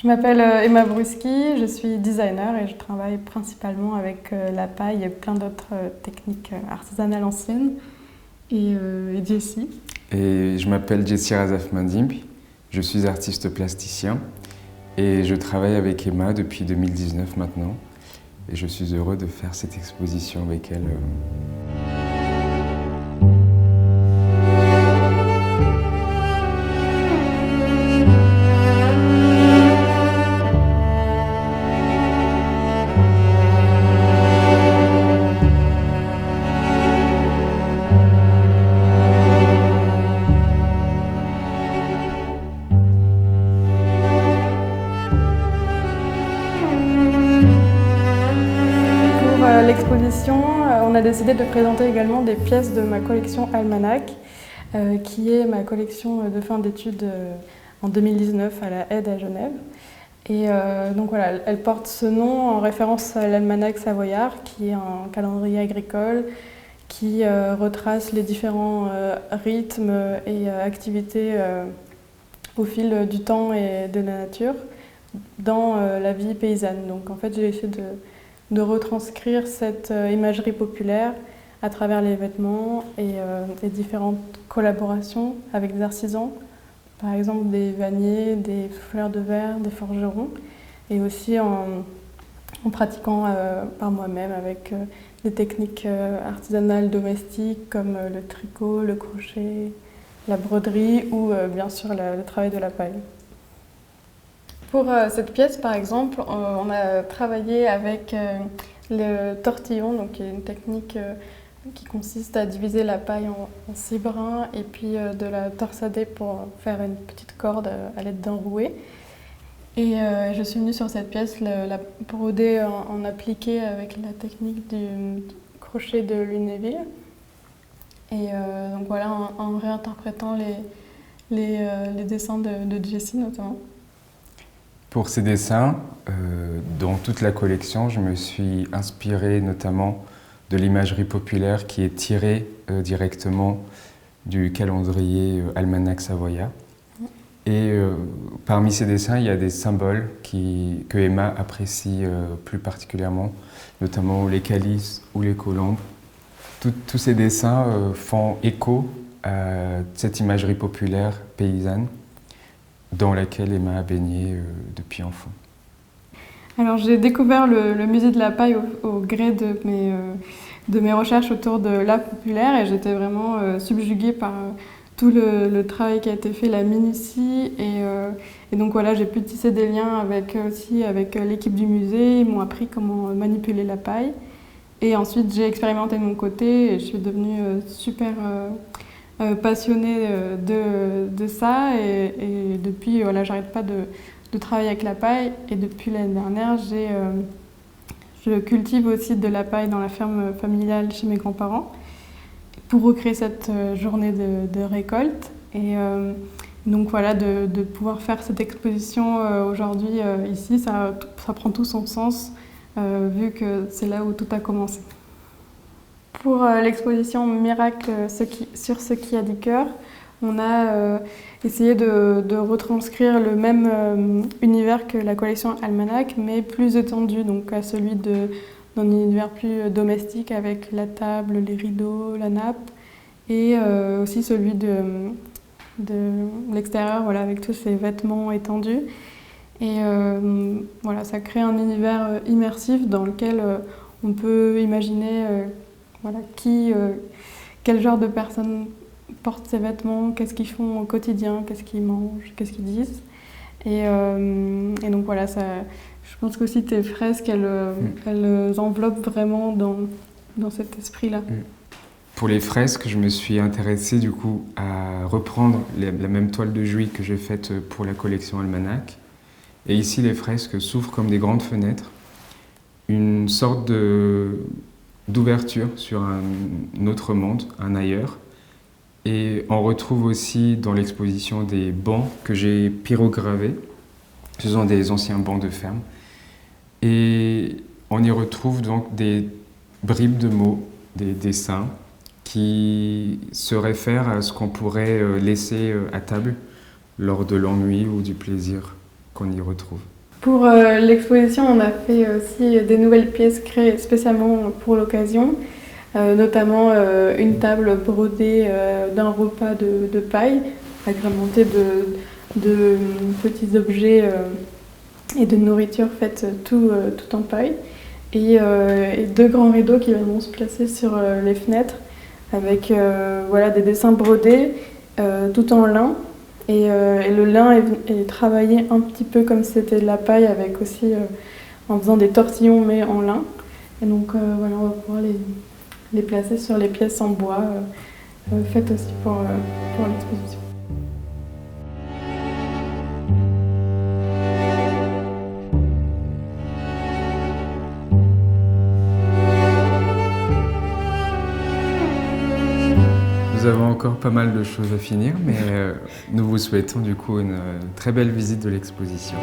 Je m'appelle Emma Bruschi, je suis designer et je travaille principalement avec la paille et plein d'autres techniques artisanales anciennes. Et Jessie. Et je m'appelle Jessie Razaf Mandimp, je suis artiste plasticien et je travaille avec Emma depuis 2019 maintenant. Et je suis heureux de faire cette exposition avec elle. L'exposition, on a décidé de présenter également des pièces de ma collection Almanach, qui est ma collection de fin d'études en 2019 à la Aide à Genève. Et donc voilà, elle porte ce nom en référence à l'Almanach savoyard, qui est un calendrier agricole qui retrace les différents rythmes et activités au fil du temps et de la nature dans la vie paysanne. Donc en fait, j'ai essayé de retranscrire cette imagerie populaire à travers les vêtements et les différentes collaborations avec des artisans, par exemple des vanniers, des fleurs de verre, des forgerons, et aussi en pratiquant par moi-même avec des techniques artisanales domestiques comme le tricot, le crochet, la broderie ou bien sûr le travail de la paille. Pour cette pièce, par exemple, on a travaillé avec le tortillon, donc qui est une technique qui consiste à diviser la paille en 6 brins et puis de la torsader pour faire une petite corde à l'aide d'un rouet. Et je suis venue sur cette pièce la broder en appliqué avec la technique du crochet de Lunéville. Et donc voilà, en réinterprétant les dessins de Jessie notamment. Pour ces dessins, dans toute la collection, je me suis inspiré notamment de l'imagerie populaire qui est tirée directement du calendrier Almanach savoyard. Et parmi ces dessins, il y a des symboles que Emma apprécie plus particulièrement, notamment les calices ou les colombes. Tous ces dessins font écho à cette imagerie populaire paysanne dans laquelle Emma a baigné depuis enfant. Alors j'ai découvert le musée de la paille au gré de mes recherches autour de l'art populaire et j'étais vraiment subjuguée par tout le travail qui a été fait, la minutie et donc voilà, j'ai pu tisser des liens avec l'équipe du musée. Ils m'ont appris comment manipuler la paille et ensuite j'ai expérimenté de mon côté et je suis devenue super passionnée de ça et depuis voilà, j'arrête pas de travailler avec la paille et depuis l'année dernière je cultive aussi de la paille dans la ferme familiale chez mes grands-parents pour recréer cette journée de récolte et donc voilà, de pouvoir faire cette exposition aujourd'hui ici, ça prend tout son sens vu que c'est là où tout a commencé. Pour l'exposition Miracle sur ce qui a du cœur, on a essayé de retranscrire le même univers que la collection Almanach, mais plus étendu, donc à celui d'un univers plus domestique avec la table, les rideaux, la nappe, et aussi celui de l'extérieur, voilà, avec tous ces vêtements étendus. Et voilà, ça crée un univers immersif dans lequel on peut imaginer voilà, quel genre de personnes portent ces vêtements, qu'est-ce qu'ils font au quotidien, qu'est-ce qu'ils mangent, qu'est-ce qu'ils disent. Et donc voilà, je pense qu'aussi tes fresques, elles enveloppent vraiment dans cet esprit-là. Pour les fresques, je me suis intéressée du coup à reprendre la même toile de Juillet que j'ai faite pour la collection Almanach. Et ici, les fresques s'ouvrent comme des grandes fenêtres, une sorte d'ouverture sur un autre monde, un ailleurs. Et on retrouve aussi dans l'exposition des bancs que j'ai pyrogravés. Ce sont des anciens bancs de ferme. Et on y retrouve donc des bribes de mots, des dessins qui se réfèrent à ce qu'on pourrait laisser à table lors de l'ennui ou du plaisir qu'on y retrouve. Pour l'exposition, on a fait aussi des nouvelles pièces créées spécialement pour l'occasion, notamment une table brodée d'un repas de paille, agrémentée de petits objets et de nourriture faite tout en paille, et 2 grands rideaux qui vont se placer sur les fenêtres avec voilà, des dessins brodés tout en lin. Et le lin est travaillé un petit peu comme si c'était de la paille, avec aussi en faisant des tortillons mais en lin. Et donc voilà, on va pouvoir les placer sur les pièces en bois faites aussi pour l'exposition. Nous avons encore pas mal de choses à finir, mais nous vous souhaitons du coup une très belle visite de l'exposition.